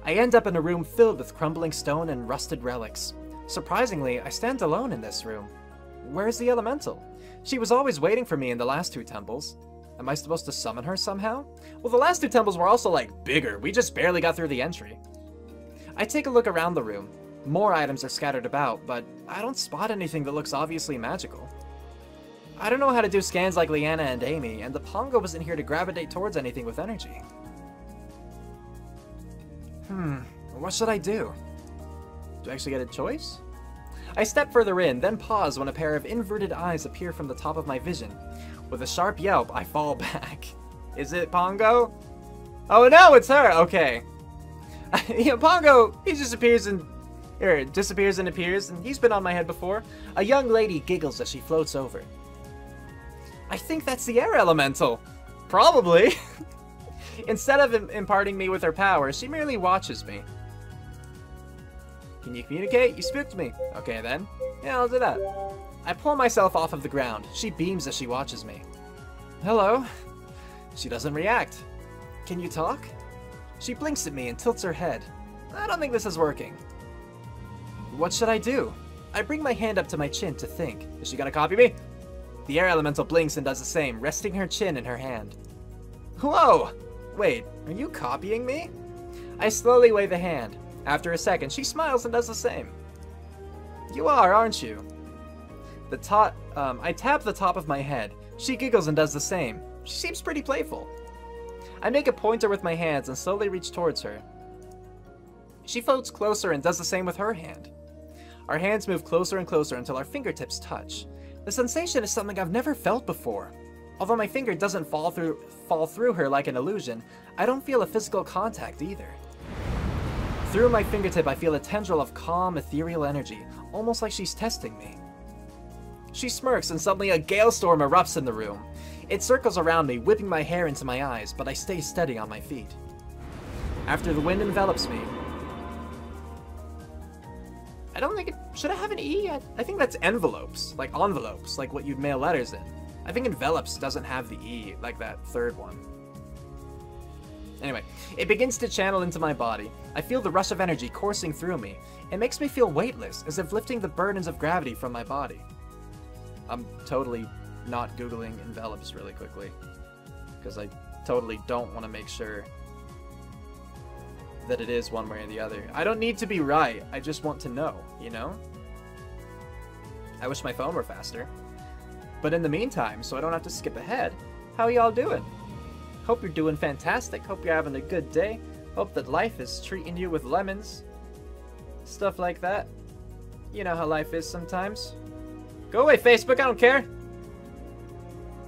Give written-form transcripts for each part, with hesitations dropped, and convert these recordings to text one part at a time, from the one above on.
I end up in a room filled with crumbling stone and rusted relics. Surprisingly, I stand alone in this room. Where's the elemental? She was always waiting for me in the last 2 temples. Am I supposed to summon her somehow? Well, the last 2 temples were also, like, bigger. We just barely got through the entry. I take a look around the room. More items are scattered about, but I don't spot anything that looks obviously magical. I don't know how to do scans like Leanna and Amy, and the Pongo wasn't here to gravitate towards anything with energy. What should I do? Do I actually get a choice? I step further in, then pause when a pair of inverted eyes appear from the top of my vision. With a sharp yelp, I fall back. Is it Pongo? Oh no, it's her! Okay. Pongo, he disappears and appears, and he's been on my head before. A young lady giggles as she floats over. I think that's the air elemental. Probably. Instead of imparting me with her power, she merely watches me. Can you communicate? You spooked me. Okay then. Yeah, I'll do that. I pull myself off of the ground. She beams as she watches me. Hello? She doesn't react. Can you talk? She blinks at me and tilts her head. I don't think this is working. What should I do? I bring my hand up to my chin to think. Is she gonna copy me? The air elemental blinks and does the same, resting her chin in her hand. Whoa! Wait, are you copying me? I slowly wave a hand. After a second, she smiles and does the same. You are, aren't you? I tap the top of my head. She giggles and does the same. She seems pretty playful. I make a pointer with my hands and slowly reach towards her. She floats closer and does the same with her hand. Our hands move closer and closer until our fingertips touch. The sensation is something I've never felt before. Although my finger doesn't fall through her like an illusion, I don't feel a physical contact either. Through my fingertip, I feel a tendril of calm, ethereal energy, almost like she's testing me. She smirks and suddenly a gale storm erupts in the room. It circles around me, whipping my hair into my eyes, but I stay steady on my feet. After the wind envelops me... I don't think it... Should I have an E? I think that's envelopes. Like envelopes, like what you'd mail letters in. I think envelops doesn't have the E, like that third one. Anyway, it begins to channel into my body. I feel the rush of energy coursing through me. It makes me feel weightless, as if lifting the burdens of gravity from my body. I'm totally not Googling envelopes really quickly, because I totally don't want to make sure that it is one way or the other. I don't need to be right, I just want to know, you know? I wish my phone were faster. But in the meantime, so I don't have to skip ahead, how y'all doing? Hope you're doing fantastic, hope you're having a good day, hope that life is treating you with lemons. Stuff like that. You know how life is sometimes. Go away, Facebook, I don't care!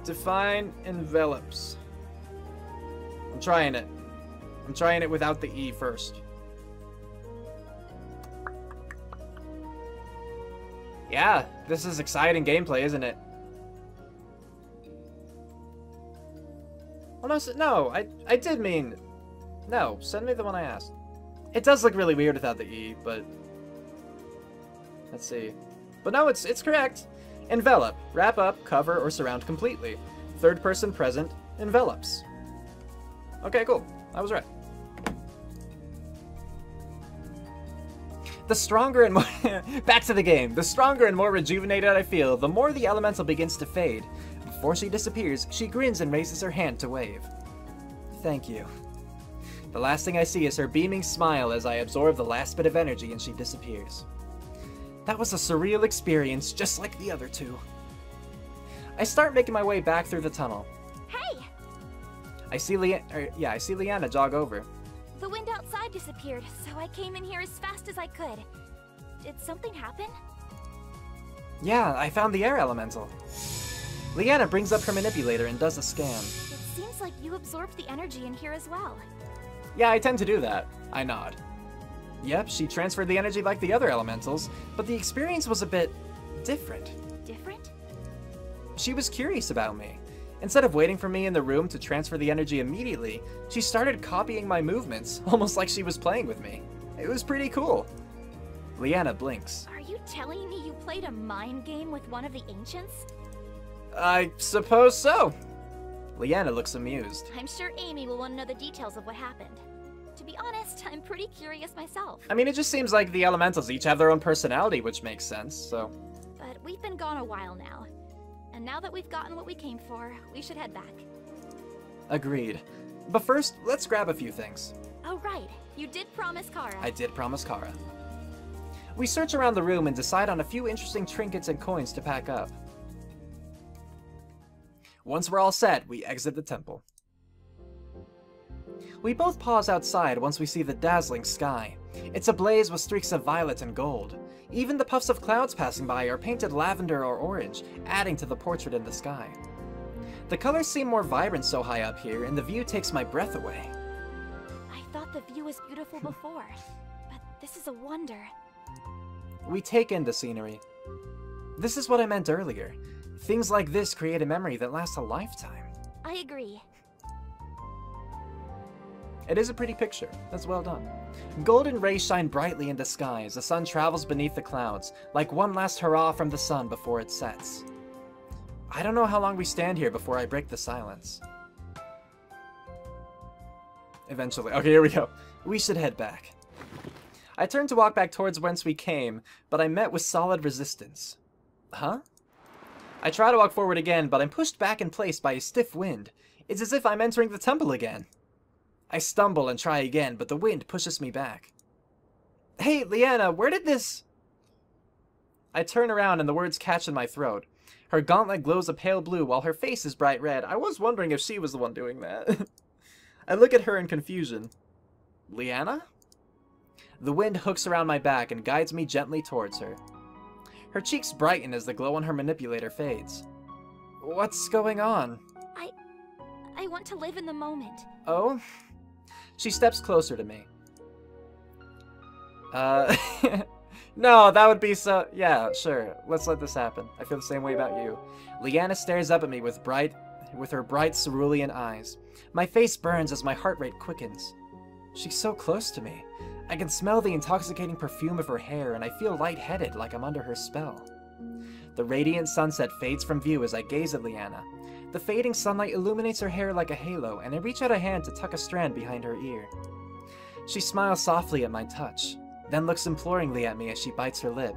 Define envelopes. I'm trying it. I'm trying it without the E first. Yeah, this is exciting gameplay, isn't it? Well, no, I did mean... No, send me the one I asked. It does look really weird without the E, but... Let's see. But no, it's correct. Envelop. Wrap up, cover, or surround completely. Third person present. Envelops. Okay, cool. I was right. The stronger and more... Back to the game. The stronger and more rejuvenated I feel, the more the elemental begins to fade. Before she disappears, she grins and raises her hand to wave. Thank you. The last thing I see is her beaming smile as I absorb the last bit of energy and she disappears. That was a surreal experience, just like the other two. I start making my way back through the tunnel. Hey! I see Leanna jog over. The wind outside disappeared, so I came in here as fast as I could. Did something happen? Yeah, I found the air elemental. Leanna brings up her manipulator and does a scan. It seems like you absorbed the energy in here as well. Yeah, I tend to do that. I nod. Yep, she transferred the energy like the other elementals, but the experience was a bit different. Different? She was curious about me. Instead of waiting for me in the room to transfer the energy immediately, she started copying my movements, almost like she was playing with me. It was pretty cool. Leanna blinks. Are you telling me you played a mind game with one of the ancients? I suppose so. Leanna looks amused. I'm sure Amy will want to know the details of what happened. To be honest, I'm pretty curious myself. I mean, it just seems like the elementals each have their own personality, which makes sense, so... But we've been gone a while now. And now that we've gotten what we came for, we should head back. Agreed. But first, let's grab a few things. Oh right, you did promise Kara. I did promise Kara. We search around the room and decide on a few interesting trinkets and coins to pack up. Once we're all set, we exit the temple. We both pause outside once we see the dazzling sky. It's ablaze with streaks of violet and gold. Even the puffs of clouds passing by are painted lavender or orange, adding to the portrait in the sky. The colors seem more vibrant so high up here, and the view takes my breath away. I thought the view was beautiful before, but this is a wonder. We take in the scenery. This is what I meant earlier. Things like this create a memory that lasts a lifetime. I agree. It is a pretty picture. That's well done. Golden rays shine brightly in the sky as the sun travels beneath the clouds, like one last hurrah from the sun before it sets. I don't know how long we stand here before I break the silence. Eventually. Okay, here we go. We should head back. I turned to walk back towards whence we came, but I'm met with solid resistance. Huh? I try to walk forward again, but I'm pushed back in place by a stiff wind. It's as if I'm entering the temple again. I stumble and try again, but the wind pushes me back. Hey, Leanna, where did this... I turn around and the words catch in my throat. Her gauntlet glows a pale blue while her face is bright red. I was wondering if she was the one doing that. I look at her in confusion. Leanna? The wind hooks around my back and guides me gently towards her. Her cheeks brighten as the glow on her manipulator fades. What's going on? I want to live in the moment. Oh? She steps closer to me. No, that would be so... Yeah, sure. Let's let this happen. I feel the same way about you. Leanna stares up at me with her bright cerulean eyes. My face burns as my heart rate quickens. She's so close to me. I can smell the intoxicating perfume of her hair, and I feel lightheaded like I'm under her spell. The radiant sunset fades from view as I gaze at Leanna. The fading sunlight illuminates her hair like a halo, and I reach out a hand to tuck a strand behind her ear. She smiles softly at my touch, then looks imploringly at me as she bites her lip.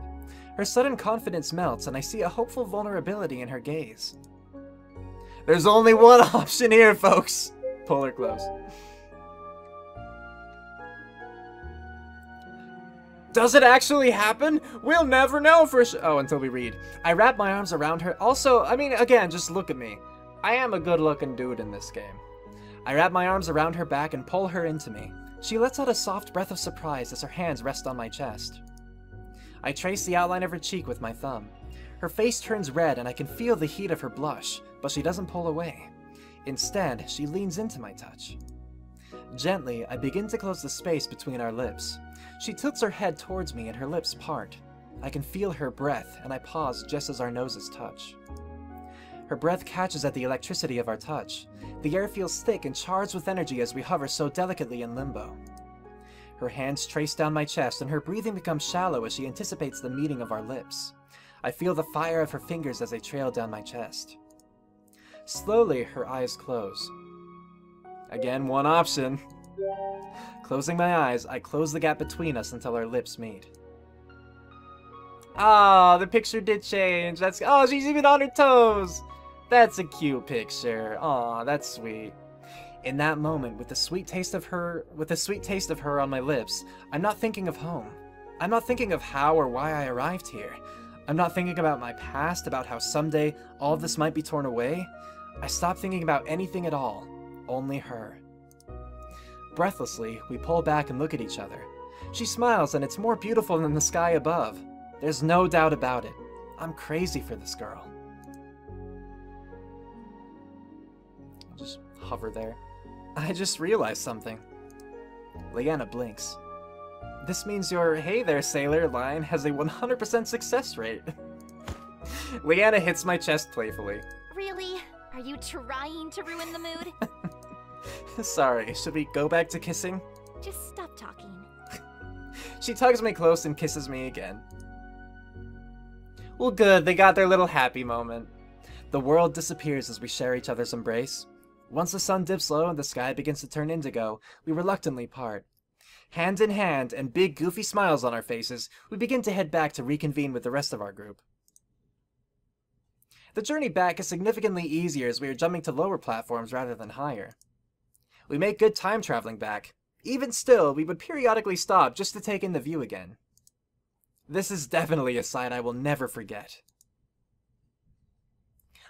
Her sudden confidence melts, and I see a hopeful vulnerability in her gaze. There's only one option here, folks! Pull her close. Does it actually happen? We'll never know for sure. Oh, until we read. I wrap my arms around her. Also, I mean, again, just look at me. I am a good-looking dude in this game. I wrap my arms around her back and pull her into me. She lets out a soft breath of surprise as her hands rest on my chest. I trace the outline of her cheek with my thumb. Her face turns red and I can feel the heat of her blush, but she doesn't pull away. Instead, she leans into my touch. Gently, I begin to close the space between our lips. She tilts her head towards me and her lips part. I can feel her breath, and I pause just as our noses touch. Her breath catches at the electricity of our touch. The air feels thick and charged with energy as we hover so delicately in limbo. Her hands trace down my chest, and her breathing becomes shallow as she anticipates the meeting of our lips. I feel the fire of her fingers as they trail down my chest. Slowly, her eyes close. Again, one option. Closing my eyes, I close the gap between us until our lips meet. Ah, the picture did change. That's... Oh, she's even on her toes. That's a cute picture. Aw, that's sweet. In that moment, with the sweet taste of her on my lips, I'm not thinking of home. I'm not thinking of how or why I arrived here. I'm not thinking about my past, about how someday all of this might be torn away. I stop thinking about anything at all. Only her. Breathlessly, we pull back and look at each other. She smiles, and it's more beautiful than the sky above. There's no doubt about it. I'm crazy for this girl. I'll just hover there. I just realized something. Leanna blinks. This means your "Hey there, sailor" line has a 100% success rate. Leanna hits my chest playfully. Really? Are you trying to ruin the mood? Sorry, should we go back to kissing? Just stop talking. She tugs me close and kisses me again. Well, good, they got their little happy moment. The world disappears as we share each other's embrace. Once the sun dips low and the sky begins to turn indigo, we reluctantly part. Hand in hand and big goofy smiles on our faces, we begin to head back to reconvene with the rest of our group. The journey back is significantly easier as we are jumping to lower platforms rather than higher. We make good time traveling back. Even still, we would periodically stop just to take in the view again. This is definitely a sight I will never forget.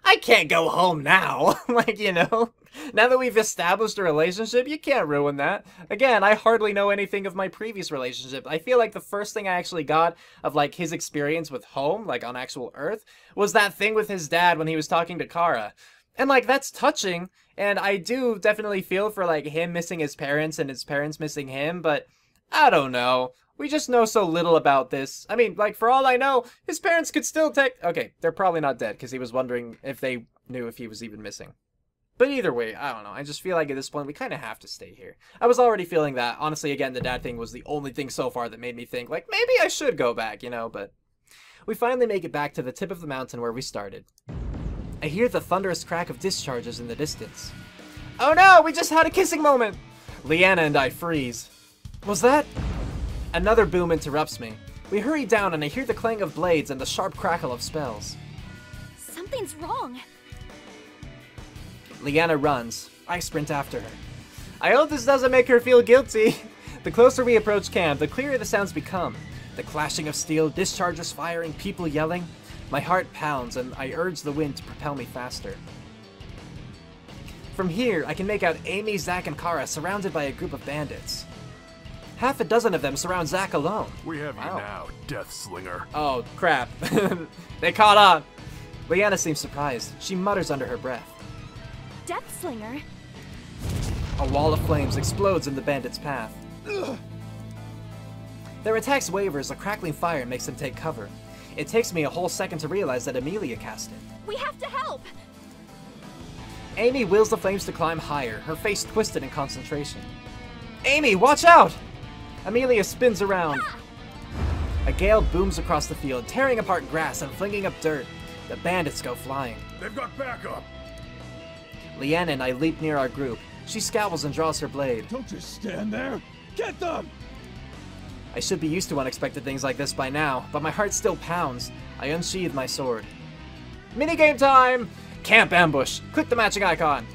I can't go home now! Like, you know, now that we've established a relationship, you can't ruin that. Again, I hardly know anything of my previous relationship. I feel like the first thing I actually got of, like, his experience with home, like, on actual Earth, was that thing with his dad when he was talking to Kara. And, like, that's touching, and I do definitely feel for, like, him missing his parents and his parents missing him, but I don't know. We just know so little about this. I mean, like, for all I know, his parents could still take... Okay, they're probably not dead, because he was wondering if they knew if he was even missing. But either way, I don't know. I just feel like at this point, we kind of have to stay here. I was already feeling that. Honestly, again, the dad thing was the only thing so far that made me think, like, maybe I should go back, you know, but... We finally make it back to the tip of the mountain where we started. I hear the thunderous crack of discharges in the distance. Oh no, we just had a kissing moment! Leanna and I freeze. Was that... Another boom interrupts me. We hurry down and I hear the clang of blades and the sharp crackle of spells. Something's wrong. Leanna runs. I sprint after her. I hope this doesn't make her feel guilty. The closer we approach camp, the clearer the sounds become. The clashing of steel, discharges firing, people yelling. My heart pounds and I urge the wind to propel me faster. From here, I can make out Amy, Zack, and Kara surrounded by a group of bandits. Half a dozen of them surround Zack alone. We have you now, Death Slinger. Oh, crap. They caught on. Leanna seems surprised. She mutters under her breath. Death Slinger? A wall of flames explodes in the bandits' path. Ugh. Their attacks waver as a crackling fire makes them take cover. It takes me a whole second to realize that Amelia cast it. We have to help! Amy wills the flames to climb higher, her face twisted in concentration. Amy, watch out! Amelia spins around. Ah! A gale booms across the field, tearing apart grass and flinging up dirt. The bandits go flying. They've got backup! Leanna and I leap near our group. She scowls and draws her blade. Don't just stand there! Get them! I should be used to unexpected things like this by now, but my heart still pounds. I unsheathe my sword. Minigame time! Camp ambush! Click the matching icon!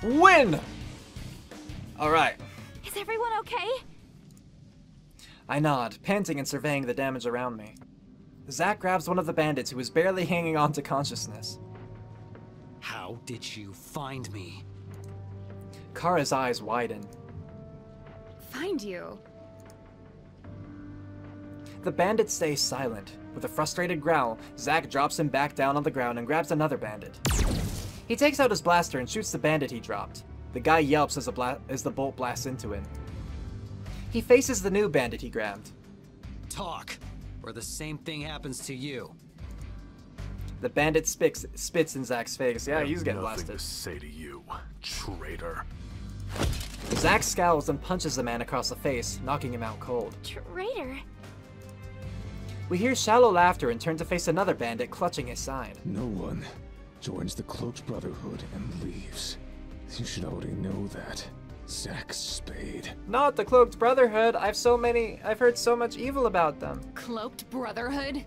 Win! Alright. Is everyone okay? I nod, panting and surveying the damage around me. Zack grabs one of the bandits who is barely hanging on to consciousness. How did you find me? Kara's eyes widen. Find you? The bandit stays silent. With a frustrated growl, Zack drops him back down on the ground and grabs another bandit. He takes out his blaster and shoots the bandit he dropped. The guy yelps as the bolt blasts into him. He faces the new bandit he grabbed. Talk, or the same thing happens to you. The bandit spits in Zack's face. Yeah, he's getting blasted. Nothing to say to you, traitor. Zack scowls and punches the man across the face, knocking him out cold. Traitor? We hear shallow laughter and turn to face another bandit clutching his side. No one joins the Cloaked Brotherhood and leaves. You should already know that. Zack Spade. Not the Cloaked Brotherhood. I've heard so much evil about them. Cloaked Brotherhood?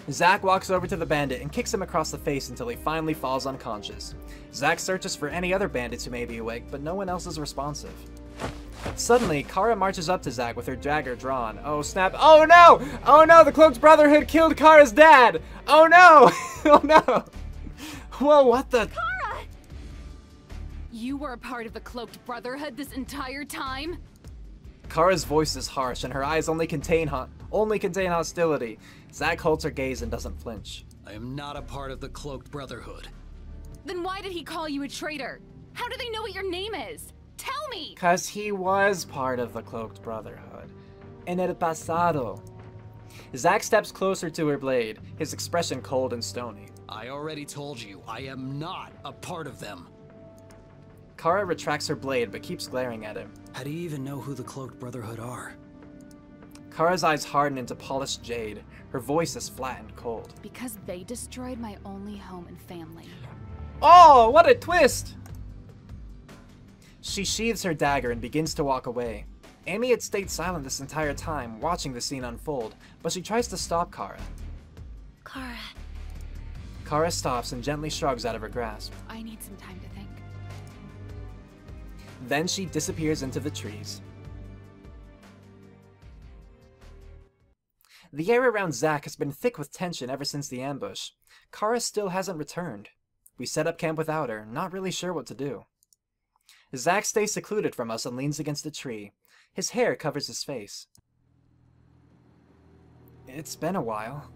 Zack walks over to the bandit and kicks him across the face until he finally falls unconscious. Zack searches for any other bandits who may be awake, but no one else is responsive. Suddenly, Kara marches up to Zack with her dagger drawn. Oh snap. Oh no! Oh no, the Cloaked Brotherhood killed Kara's dad! Oh no! Oh no! Whoa, what the? Kara! You were a part of the Cloaked Brotherhood this entire time? Kara's voice is harsh and her eyes only contain hostility. Zack holds her gaze and doesn't flinch. I am not a part of the Cloaked Brotherhood. Then why did he call you a traitor? How do they know what your name is? Tell me! 'Cause he was part of the Cloaked Brotherhood. En el pasado. Zack steps closer to her blade, his expression cold and stony. I already told you, I am not a part of them. Kara retracts her blade but keeps glaring at him. How do you even know who the Cloaked Brotherhood are? Kara's eyes harden into polished jade. Her voice is flat and cold. Because they destroyed my only home and family. Oh, what a twist! She sheathes her dagger and begins to walk away. Amy had stayed silent this entire time, watching the scene unfold, but she tries to stop Kara. Kara. Kara stops and gently shrugs out of her grasp. I need some time to think. Then she disappears into the trees. The air around Zack has been thick with tension ever since the ambush. Kara still hasn't returned. We set up camp without her, not really sure what to do. Zack stays secluded from us and leans against a tree. His hair covers his face. It's been a while.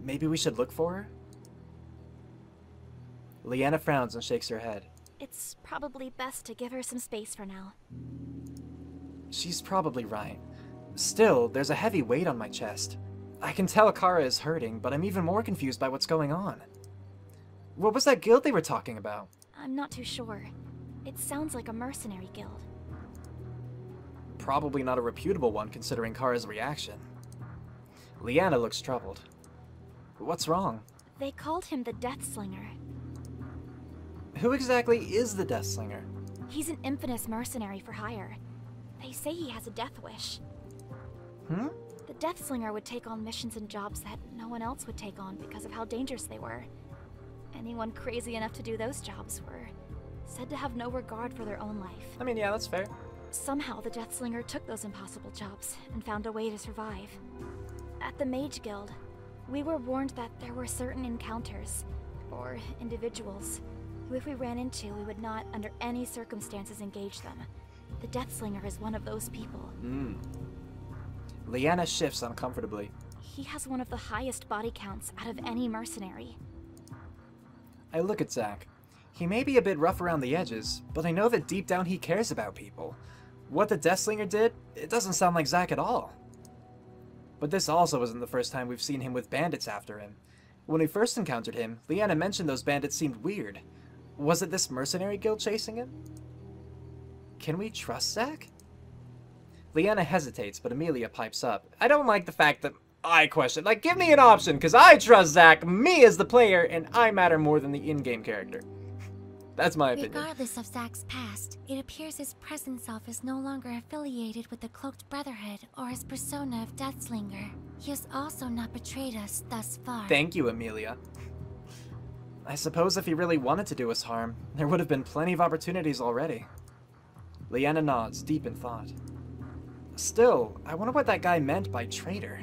Maybe we should look for her? Leanna frowns and shakes her head. It's probably best to give her some space for now. She's probably right. Still, there's a heavy weight on my chest. I can tell Kara is hurting, but I'm even more confused by what's going on. What was that guild they were talking about? I'm not too sure. It sounds like a mercenary guild. Probably not a reputable one considering Kara's reaction. Leanna looks troubled. What's wrong? They called him the Deathslinger. Who exactly is the Deathslinger? He's an infamous mercenary for hire. They say he has a death wish. The Deathslinger would take on missions and jobs that no one else would take on because of how dangerous they were. Anyone crazy enough to do those jobs were said to have no regard for their own life. I mean, yeah, that's fair. Somehow the Deathslinger took those impossible jobs and found a way to survive. At the Mage Guild, we were warned that there were certain encounters, or individuals, who if we ran into, we would not under any circumstances engage them. The Deathslinger is one of those people. Leanna shifts uncomfortably. He has one of the highest body counts out of any mercenary. I look at Zack. He may be a bit rough around the edges, but I know that deep down he cares about people. What the Deathslinger did, it doesn't sound like Zack at all. But this also isn't the first time we've seen him with bandits after him. When we first encountered him, Leanna mentioned those bandits seemed weird. Was it this mercenary guild chasing him? Can we trust Zack? Leanna hesitates, but Amelia pipes up. I don't like the fact that I question. Like, give me an option, because I trust Zack, me as the player, and I matter more than the in-game character. That's my opinion. Regardless of Zack's past, it appears his present self is no longer affiliated with the Cloaked Brotherhood or his persona of Deathslinger. He has also not betrayed us thus far. Thank you, Amelia. I suppose if he really wanted to do us harm, there would have been plenty of opportunities already. Leanna nods, deep in thought. Still, I wonder what that guy meant by traitor.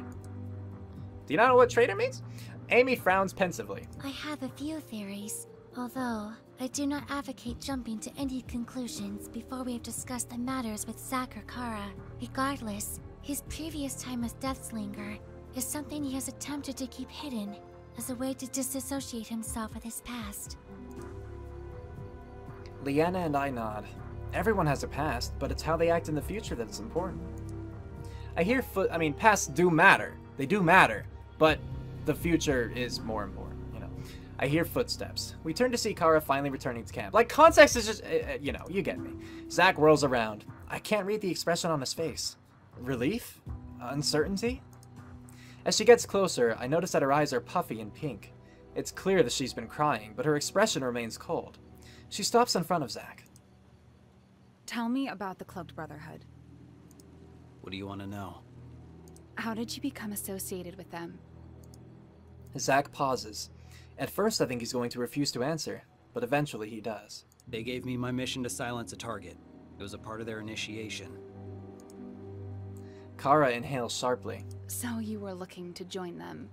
Do you not know what traitor means? Amy frowns pensively. I have a few theories, although I do not advocate jumping to any conclusions before we have discussed the matters with Zack or Kara. Regardless, his previous time as Deathslinger is something he has attempted to keep hidden as a way to disassociate himself with his past. Leanna and I nod. Everyone has a past, but it's how they act in the future that's important. I hear pasts do matter. They do matter, but the future is more important, you know. I hear footsteps. We turn to see Kara finally returning to camp. Like, context is just, you know, you get me. Zack whirls around. I can't read the expression on his face. Relief? Uncertainty? As she gets closer, I notice that her eyes are puffy and pink. It's clear that she's been crying, but her expression remains cold. She stops in front of Zack. Tell me about the Cloaked Brotherhood. What do you want to know? How did you become associated with them? Zack pauses. At first I think he's going to refuse to answer, but eventually he does. They gave me my mission to silence a target. It was a part of their initiation. Kara inhales sharply. So you were looking to join them?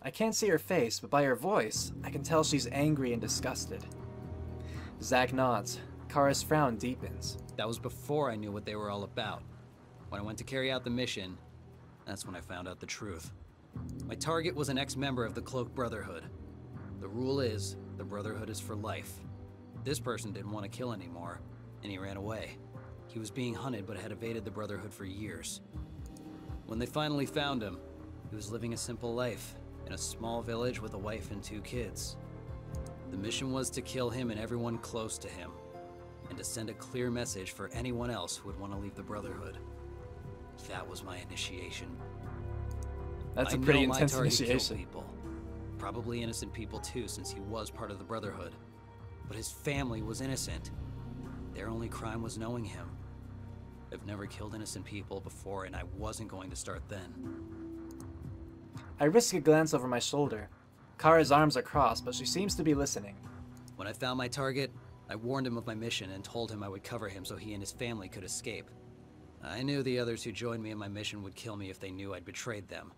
I can't see her face, but by her voice, I can tell she's angry and disgusted. Zack nods. Kara's frown deepens. That was before I knew what they were all about. When I went to carry out the mission, that's when I found out the truth. My target was an ex-member of the Cloaked Brotherhood. The rule is, the Brotherhood is for life. This person didn't want to kill anymore, and he ran away. He was being hunted but had evaded the Brotherhood for years. When they finally found him, he was living a simple life in a small village with a wife and 2 kids. The mission was to kill him and everyone close to him, and to send a clear message for anyone else who would want to leave the Brotherhood. That was my initiation. That's a I pretty know my intense target killed initiation. people. Probably innocent people too, since he was part of the Brotherhood. But his family was innocent. Their only crime was knowing him. I've never killed innocent people before, and I wasn't going to start then. I risk a glance over my shoulder. Kara's arms are crossed, but she seems to be listening. When I found my target, I warned him of my mission and told him I would cover him so he and his family could escape. I knew the others who joined me in my mission would kill me if they knew I'd betrayed them,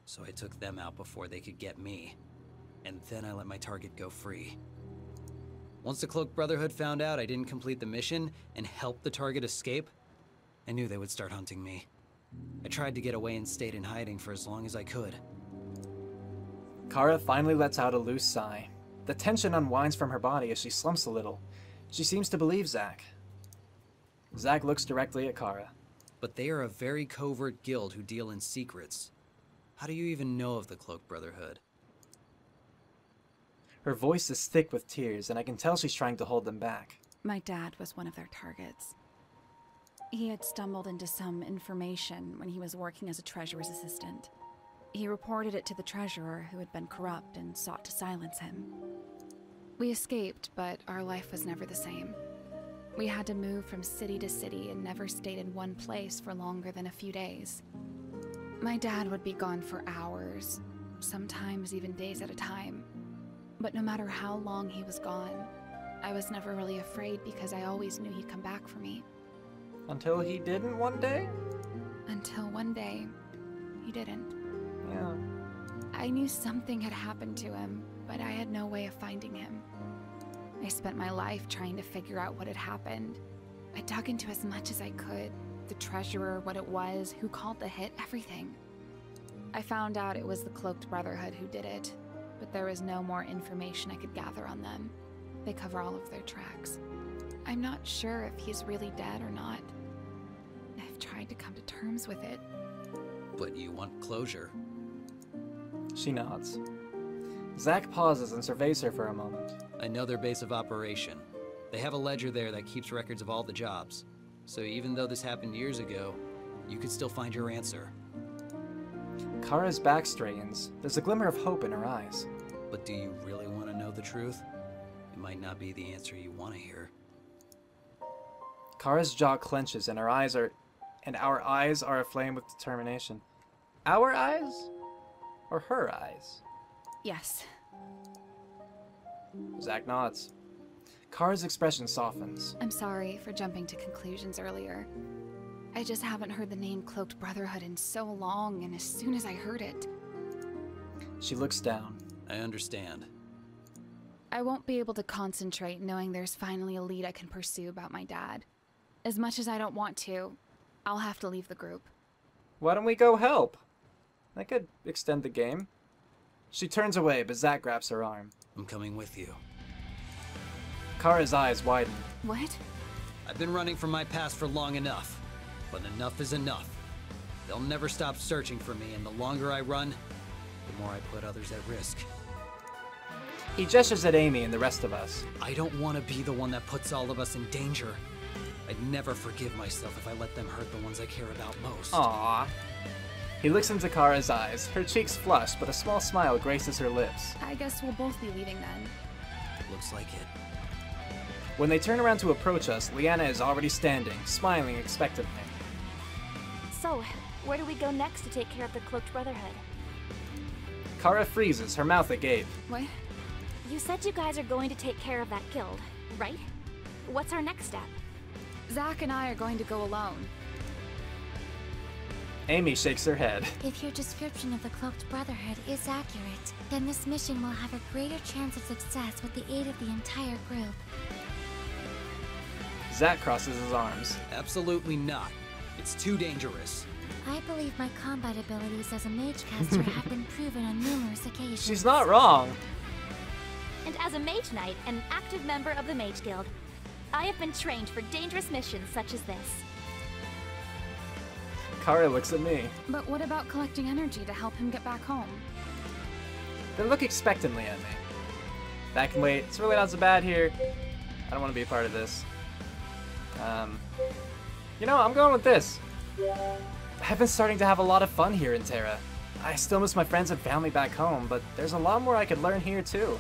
so I took them out before they could get me. And then I let my target go free. Once the Cloaked Brotherhood found out I didn't complete the mission and helped the target escape, I knew they would start hunting me. I tried to get away and stayed in hiding for as long as I could. Kara finally lets out a loose sigh. The tension unwinds from her body as she slumps a little. She seems to believe Zack. Zack looks directly at Kara. But they are a very covert guild who deal in secrets. How do you even know of the Cloaked Brotherhood? Her voice is thick with tears, and I can tell she's trying to hold them back. My dad was one of their targets. He had stumbled into some information when he was working as a treasurer's assistant. He reported it to the treasurer, who had been corrupt and sought to silence him. We escaped, but our life was never the same. We had to move from city to city and never stayed in one place for longer than a few days. My dad would be gone for hours, sometimes even days at a time. But no matter how long he was gone, I was never really afraid because I always knew he'd come back for me. Until he didn't one day? Until one day, he didn't. Yeah. I knew something had happened to him, but I had no way of finding him. I spent my life trying to figure out what had happened. I dug into as much as I could. The treasurer, what it was, who called the hit, everything. I found out it was the Cloaked Brotherhood who did it, but there was no more information I could gather on them. They cover all of their tracks. I'm not sure if he's really dead or not. I've tried to come to terms with it. But you want closure. She nods. Zack pauses and surveys her for a moment. I know their base of operation. They have a ledger there that keeps records of all the jobs. So even though this happened years ago, you could still find your answer. Kara's back straightens. There's a glimmer of hope in her eyes. But do you really want to know the truth? It might not be the answer you want to hear. Kara's jaw clenches and our eyes are aflame with determination. Our eyes? Or her eyes? Yes. Zack nods. Kara's expression softens. I'm sorry for jumping to conclusions earlier. I just haven't heard the name Cloaked Brotherhood in so long, and as soon as I heard it... She looks down. I understand. I won't be able to concentrate knowing there's finally a lead I can pursue about my dad. As much as I don't want to, I'll have to leave the group. Why don't we go help? That could extend the game. She turns away, but Zack grabs her arm. I'm coming with you. Kara's eyes widen. What? I've been running from my past for long enough. But enough is enough. They'll never stop searching for me, and the longer I run, the more I put others at risk. He gestures at Amy and the rest of us. I don't want to be the one that puts all of us in danger. I'd never forgive myself if I let them hurt the ones I care about most. Aww. He looks into Kara's eyes. Her cheeks flush, but a small smile graces her lips. I guess we'll both be leaving then. Looks like it. When they turn around to approach us, Leanna is already standing, smiling expectantly. So, where do we go next to take care of the Cloaked Brotherhood? Kara freezes, her mouth agape. What? You said you guys are going to take care of that guild, right? What's our next step? Zack and I are going to go alone. Amy shakes her head. If your description of the Cloaked Brotherhood is accurate, then this mission will have a greater chance of success with the aid of the entire group. Zack crosses his arms. Absolutely not. It's too dangerous. I believe my combat abilities as a mage caster have been proven on numerous occasions. She's not wrong. And as a mage knight and an active member of the Mage Guild, I have been trained for dangerous missions such as this. Kara looks at me. But what about collecting energy to help him get back home? They look expectantly at me. That can wait. It's really not so bad here. I don't want to be a part of this. You know, I'm going with this. I've been starting to have a lot of fun here in Terra. I still miss my friends and family back home, but there's a lot more I could learn here too.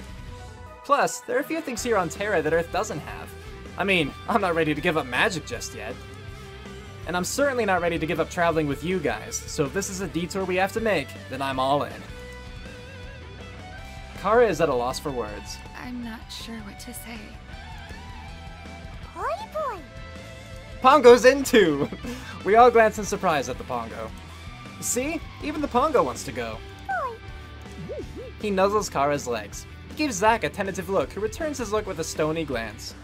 Plus, there are a few things here on Terra that Earth doesn't have. I mean, I'm not ready to give up magic just yet. And I'm certainly not ready to give up traveling with you guys, so if this is a detour we have to make, then I'm all in. Kara is at a loss for words. I'm not sure what to say. Boy. Pongo's in too! We all glance in surprise at the Pongo. See? Even the Pongo wants to go. He nuzzles Kara's legs. He gives Zack a tentative look, who returns his look with a stony glance.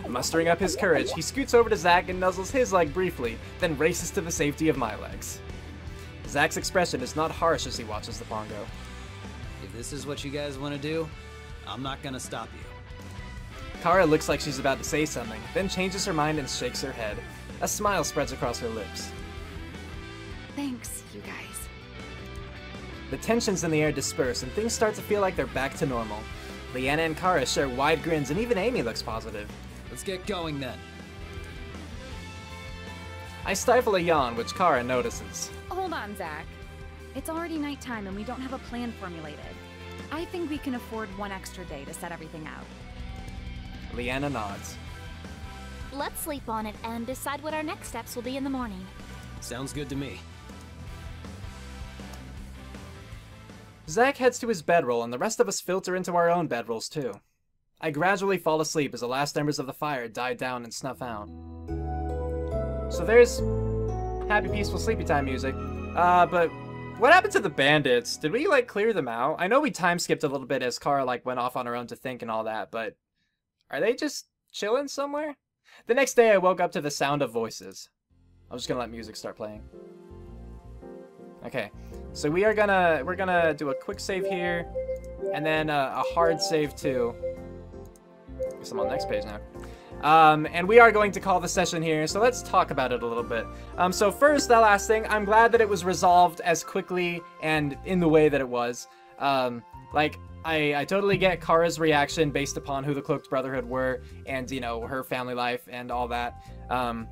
Mustering up his courage, he scoots over to Zack and nuzzles his leg briefly, then races to the safety of my legs. Zack's expression is not harsh as he watches the Pongo. If this is what you guys want to do, I'm not gonna stop you. Kara looks like she's about to say something, then changes her mind and shakes her head. A smile spreads across her lips. Thanks, you guys. The tensions in the air disperse and things start to feel like they're back to normal. Leanna and Kara share wide grins and even Amy looks positive. Let's get going then. I stifle a yawn, which Kara notices. Hold on, Zack. It's already nighttime and we don't have a plan formulated. I think we can afford one extra day to set everything out. Leanna nods. Let's sleep on it and decide what our next steps will be in the morning. Sounds good to me. Zack heads to his bedroll and the rest of us filter into our own bedrolls too. I gradually fall asleep as the last embers of the fire die down and snuff out. So there's happy, peaceful, sleepy time music. But what happened to the bandits? Did we, like, clear them out? I know we time skipped a little bit as Kara, like, went off on her own to think and all that, but are they just chilling somewhere? The next day I woke up to the sound of voices. I'm just gonna let music start playing. Okay, so we're gonna do a quick save here, and then a hard save too. Guess I'm on the next page now. And we are going to call the session here, so let's talk about it a little bit. So first, that last thing, I'm glad that it was resolved as quickly and in the way that it was. Like, I totally get Kara's reaction based upon who the Cloaked Brotherhood were, and, you know, her family life and all that. And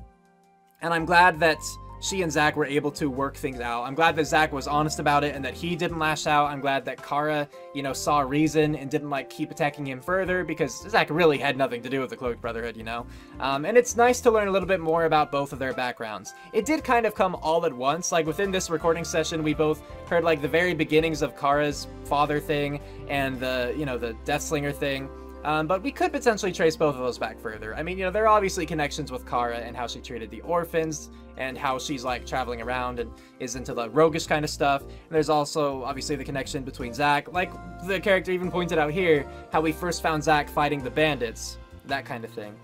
I'm glad that she and Zack were able to work things out. I'm glad that Zack was honest about it and that he didn't lash out. I'm glad that Kara, you know, saw reason and didn't, like, keep attacking him further, because Zack really had nothing to do with the Cloaked Brotherhood, you know? And it's nice to learn a little bit more about both of their backgrounds. It did kind of come all at once. Like, within this recording session, we both heard, like, the very beginnings of Kara's father thing and the, you know, the Deathslinger thing. But we could potentially trace both of those back further. I mean, you know, there are obviously connections with Kara and how she treated the orphans and how she's, like, traveling around and is into the roguish kind of stuff. And there's also, obviously, the connection between Zack. Like, the character even pointed out here, how we first found Zack fighting the bandits, that kind of thing.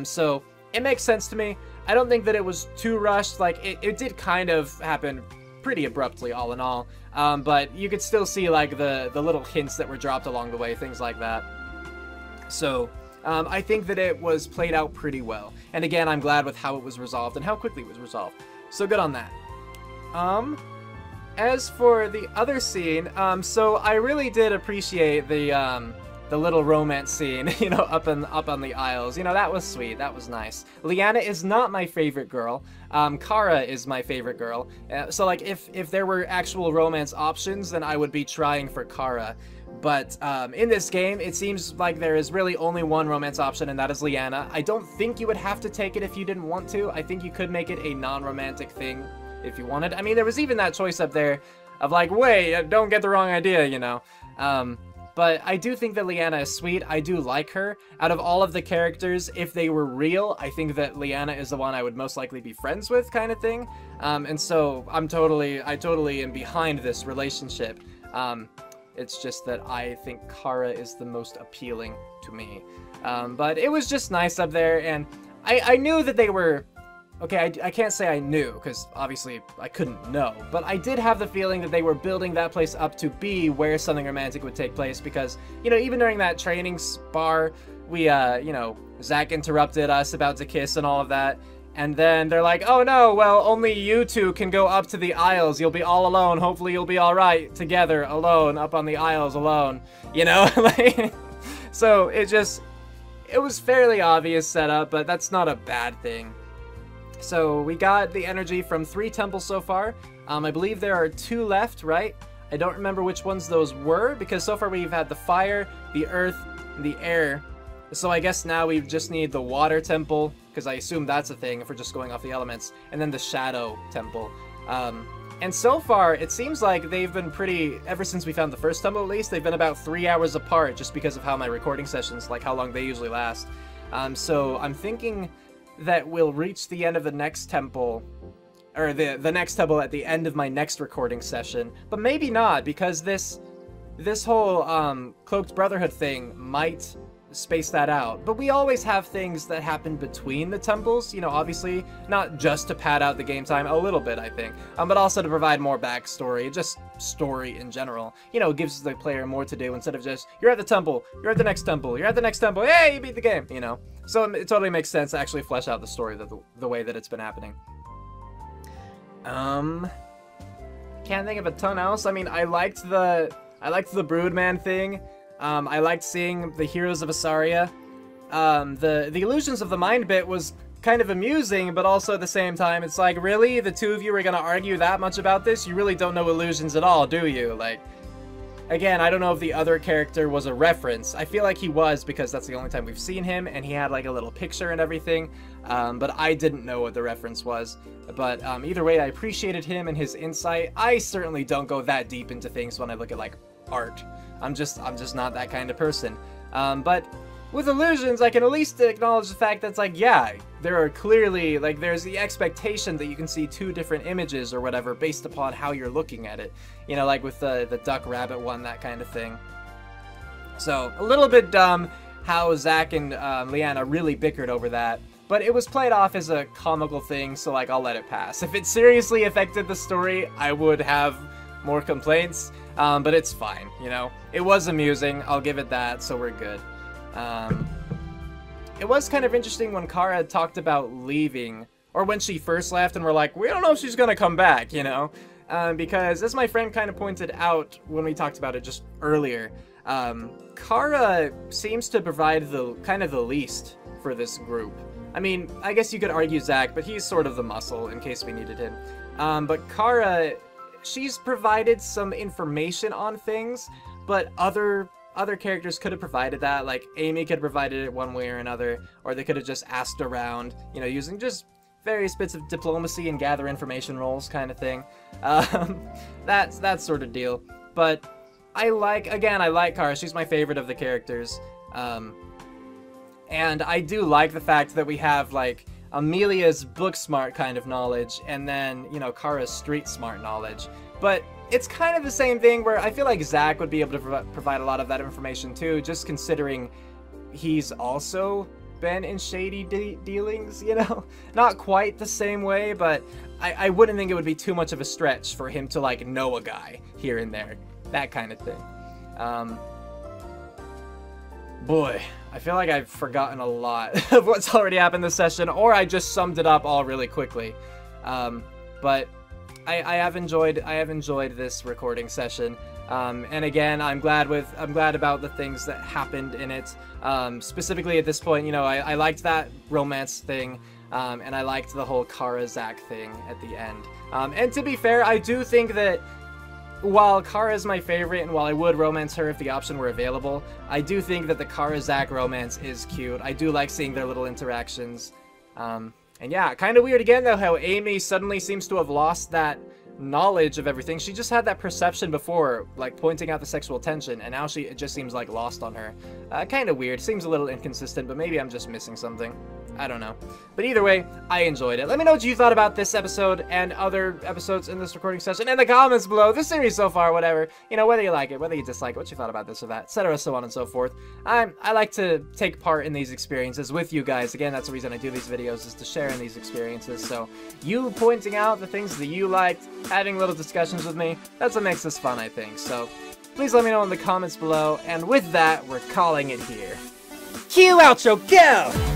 So, it makes sense to me. I don't think that it was too rushed. Like, it did kind of happen pretty abruptly, all in all. But you could still see, like, the little hints that were dropped along the way, things like that. So, I think that it was played out pretty well. And again, I'm glad with how it was resolved and how quickly it was resolved. So good on that. As for the other scene, so I really did appreciate the little romance scene, you know, up on the aisles. You know, that was sweet. That was nice. Leanna is not my favorite girl. Kara is my favorite girl. So, like, if there were actual romance options, then I would be trying for Kara. But in this game, it seems like there is really only one romance option, and that is Leanna. I don't think you would have to take it if you didn't want to. I think you could make it a non-romantic thing if you wanted. I mean, there was even that choice up there of, like, wait, don't get the wrong idea, you know. But I do think that Leanna is sweet. I do like her. Out of all of the characters, if they were real, I think that Leanna is the one I would most likely be friends with, kind of thing. And so I totally am behind this relationship. It's just that I think Kara is the most appealing to me. But it was just nice up there, and I knew that they were... Okay, I can't say I knew, because obviously I couldn't know, but I did have the feeling that they were building that place up to be where something romantic would take place, because, you know, even during that training bar, we, you know, Zack interrupted us about to kiss and all of that, and then they're like, oh no, well, only you two can go up to the aisles, you'll be all alone, hopefully you'll be alright, together, alone, up on the aisles, alone, you know, like, so it was fairly obvious setup, but that's not a bad thing. So we got the energy from 3 temples so far. I believe there are 2 left, right? I don't remember which ones those were, because so far we've had the fire, the earth, and the air. So I guess now we just need the water temple, because I assume that's a thing if we're just going off the elements, and then the shadow temple. And so far, it seems like they've been pretty, ever since we found the first temple at least, they've been about 3 hours apart, just because of how my recording sessions, like how long they usually last. So I'm thinking that we'll reach the end of the next temple, or the next temple at the end of my next recording session, but maybe not, because this whole Cloaked Brotherhood thing might space that out. But we always have things that happen between the temples, you know, obviously not just to pad out the game time a little bit, I think, but also to provide more backstory, just story in general. You know, it gives the player more to do instead of just, you're at the temple, you're at the next temple, you're at the next temple, hey, you beat the game, you know. So it totally makes sense to actually flesh out the story the way that it's been happening. Can't think of a ton else. I mean, I liked the Broodman thing. I liked seeing the Heroes of Asaria. The Illusions of the Mind bit was kind of amusing, but also at the same time, it's like, really? The 2 of you are gonna argue that much about this? You really don't know Illusions at all, do you? Like, again, I don't know if the other character was a reference. I feel like he was, because that's the only time we've seen him, and he had like a little picture and everything, but I didn't know what the reference was. But either way, I appreciated him and his insight. I certainly don't go that deep into things when I look at like art. I'm just not that kind of person. But with Illusions, I can at least acknowledge the fact that's like, yeah, there are clearly, like, there's the expectation that you can see 2 different images or whatever based upon how you're looking at it. You know, like with the duck rabbit one, that kind of thing. So a little bit dumb how Zach and Leanna really bickered over that. But it was played off as a comical thing, so like, I'll let it pass. If it seriously affected the story, I would have more complaints. But it's fine, you know? It was amusing, I'll give it that, so we're good. It was kind of interesting when Kara talked about leaving, or when she first left and we're like, we don't know if she's gonna come back, you know? Because as my friend kind of pointed out when we talked about it just earlier, Kara seems to provide the kind of the least for this group. I mean, I guess you could argue Zach, but he's sort of the muscle in case we needed him. But Kara, she's provided some information on things, but other characters could have provided that. Like Amy could have provided it one way or another, or they could have just asked around, you know, using just various bits of diplomacy and gather information roles kind of thing. That sort of deal. But I like Kara. She's my favorite of the characters. And I do like the fact that we have like Amelia's book smart kind of knowledge, and then, you know, Kara's street smart knowledge. But it's kind of the same thing where I feel like Zach would be able to provide a lot of that information too, just considering he's also been in shady dealings, you know? Not quite the same way, but I wouldn't think it would be too much of a stretch for him to like know a guy here and there, that kind of thing. Boy, I feel like I've forgotten a lot of what's already happened this session, or I just summed it up all really quickly. But I have enjoyed this recording session. And again, I'm glad about the things that happened in it. Specifically at this point, you know, I liked that romance thing, and I liked the whole Kara-Zach thing at the end. And to be fair, I do think that while Kara is my favorite, and while I would romance her if the option were available, I do think that the Kara-Zach romance is cute. I do like seeing their little interactions. And yeah, kind of weird again though how Amy suddenly seems to have lost that knowledge of everything. She just had that perception before, like pointing out the sexual tension, and now it just seems like lost on her. Kind of weird. Seems a little inconsistent, but maybe I'm just missing something. I don't know. But either way, I enjoyed it. Let me know what you thought about this episode and other episodes in this recording session in the comments below. This series so far, whatever. You know, whether you like it, whether you dislike it, what you thought about this or that, etc., so on and so forth. I like to take part in these experiences with you guys. Again, that's the reason I do these videos, is to share in these experiences. So you pointing out the things that you liked, having little discussions with me, that's what makes this fun, I think. So please let me know in the comments below. And with that, we're calling it here. Cue outro, go!